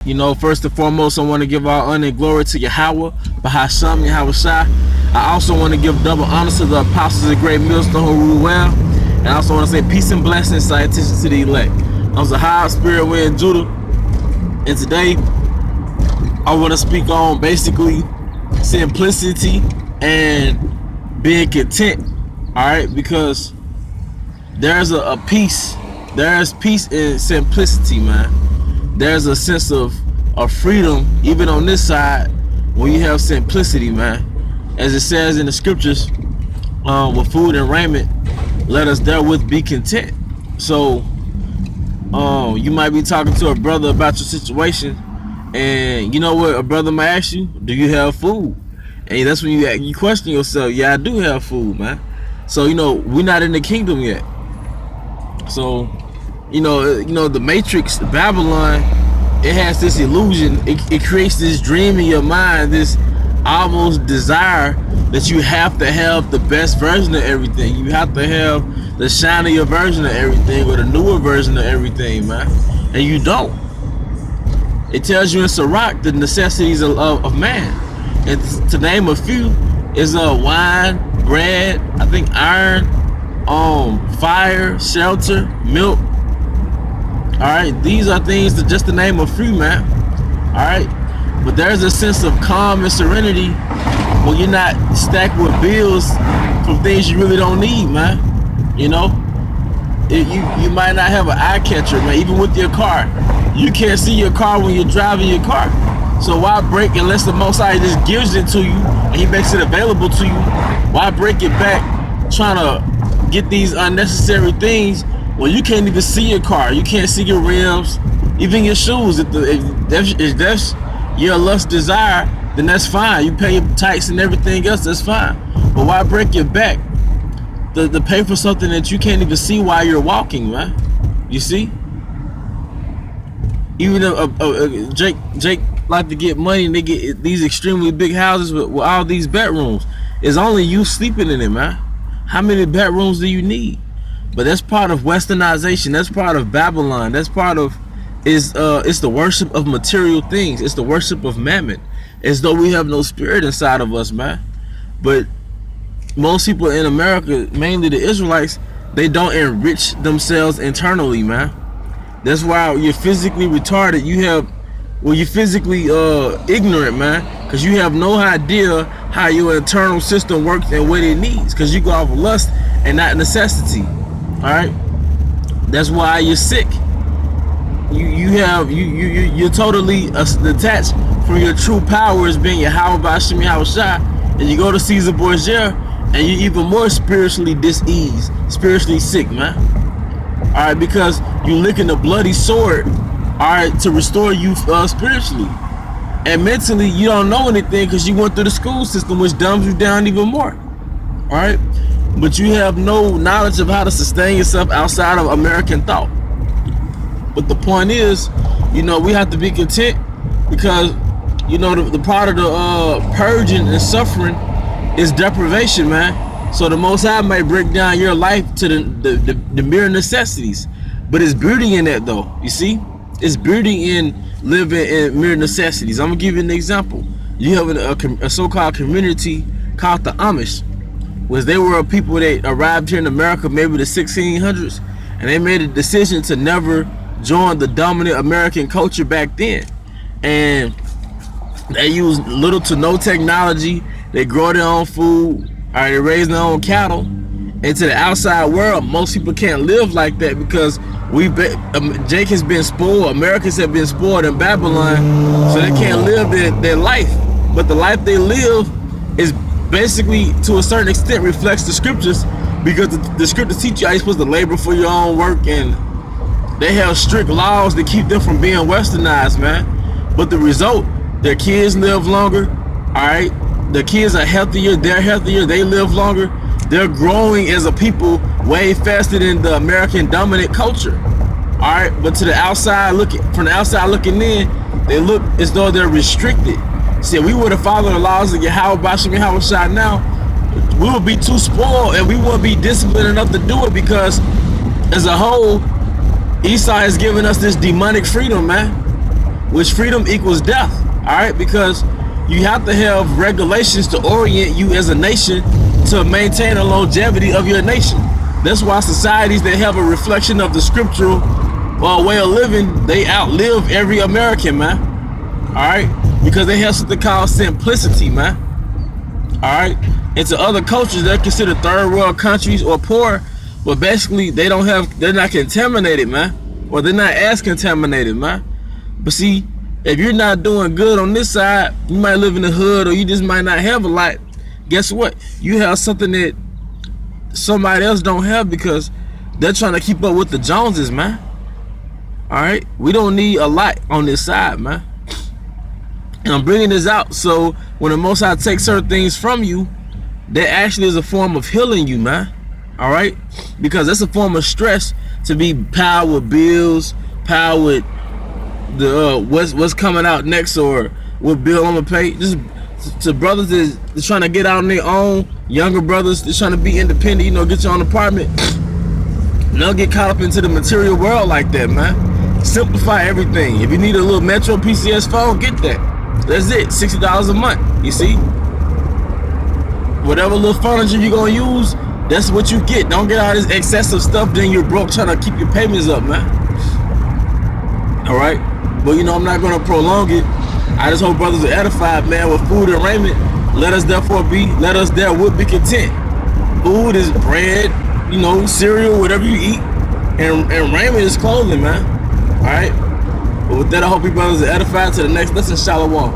You know, first and foremost, I want to give all honor and glory to Yahweh, Bahasham, Yahweh Shai. I also want to give double honor to the apostles of great millstone who rule well. And I also want to say peace and blessings, salutations to the elect. I'm Zahab, Spirit Wind Judah. And today, I want to speak on basically simplicity and being content. Alright, because there's a peace. There's peace in simplicity, man. There's a sense of freedom, even on this side, when you have simplicity, man. As it says in the scriptures, with food and raiment, let us therewith be content. So, you might be talking to a brother about your situation, and you know what a brother might ask you? Do you have food? And that's when you question yourself. Yeah, I do have food, man. So, you know, we're not in the kingdom yet. So, you know, the Matrix, the Babylon, it has this illusion. It creates this dream in your mind, this almost desire that you have to have the best version of everything. You have to have the shinier version of everything, or the newer version of everything, man. And you don't. It tells you in Sirach the necessities of man. And to name a few is wine, bread, I think iron, fire, shelter, milk. Alright, these are things that just to name a few, man. Alright, but there's a sense of calm and serenity when you're not stacked with bills from things you really don't need, man. You know, you might not have an eye catcher, man. Even with your car, you can't see your car when you're driving your car. So why break unless the Most High just gives it to you and He makes it available to you? Why break it back trying to get these unnecessary things? Well, you can't even see your car. You can't see your rims, even your shoes. If that's your lust desire, then that's fine. You pay your tax and everything else, that's fine. But why break your back to pay for something that you can't even see while you're walking, man? You see? Even Jake like to get money, and they get these extremely big houses with all these bedrooms. It's only you sleeping in it, man. How many bedrooms do you need? But that's part of westernization. That's part of Babylon. That's part of it's the worship of material things. It's the worship of mammon, as though we have no spirit inside of us, man. But most people in America, mainly the Israelites, they don't enrich themselves internally, man. That's why you're physically retarded. You're physically ignorant, man, because you have no idea how your internal system works and what it needs, because you go off of lust and not necessity. Alright, that's why you're sick. You're totally detached from your true power as being Yahweh Bashim Yahweh Shai, and you go to Caesar Borgia, and you're even more spiritually diseased, spiritually sick, man. Alright, because you're licking a bloody sword, alright, to restore you spiritually. And mentally, you don't know anything because you went through the school system, which dumbs you down even more. Alright? But you have no knowledge of how to sustain yourself outside of American thought. But the point is, you know, we have to be content, because, you know, the part of the purging and suffering is deprivation, man. So the Most High might break down your life to the mere necessities. But it's beauty in that, though. You see? It's beauty in living in mere necessities. I'm going to give you an example. You have a so-called community called the Amish, was they were a people that arrived here in America maybe the 1600s, and they made a decision to never join the dominant American culture back then. And they used little to no technology. They grow their own food, or they raise their own cattle. And to the outside world, most people can't live like that, because Jake has been spoiled. Americans have been spoiled in Babylon, so they can't live their life. But the life they live is basically, to a certain extent, reflects the scriptures, because the scriptures teach you how you're supposed to labor for your own work, and they have strict laws that keep them from being westernized, man. But the result, their kids live longer, alright? The kids are healthier, they're healthier, they live longer. They're growing as a people way faster than the American dominant culture. Alright, but to the outside from the outside looking in, they look as though they're restricted. See, if we were to follow the laws of Yahweh Bashim Yahweh Shai now, we would be too spoiled, and we wouldn't be disciplined enough to do it, because as a whole, Esau has given us this demonic freedom, man. which freedom equals death. All right, because you have to have regulations to orient you as a nation to maintain the longevity of your nation. That's why societies that have a reflection of the scriptural way of living, they outlive every American, man. All right, because they have something called simplicity, man. All right, and to other cultures they're considered third world countries or poor, but basically they're not contaminated, man, or they're not as contaminated, man. But see, if you're not doing good on this side, you might live in the hood, or you just might not have a lot. Guess what? You have something that somebody else don't have because they're trying to keep up with the Joneses, man. All right, we don't need a lot on this side, man. And I'm bringing this out so when the Most High takes certain things from you, that actually is a form of healing you, man. All right, because that's a form of stress to be piled with bills, piled with the what's coming out next, or what bill I'm gonna pay. Just to brothers that's trying to get out on their own, younger brothers that's trying to be independent, you know, get your own apartment. Don't get caught up into the material world like that, man. Simplify everything. If you need a little Metro PCS phone, get that. That's it. $60 a month. You see, whatever little furniture you're gonna use, that's what you get. Don't get all this excessive stuff, then you're broke trying to keep your payments up, man. All right, but you know, I'm not gonna prolong it. I just hope brothers are edified, man, with food and raiment. Let us therefore be content. Food is bread, you know, cereal, whatever you eat, and raiment is clothing, man. All right, but with that, I hope you brothers are edified. To the next lesson, Shalom.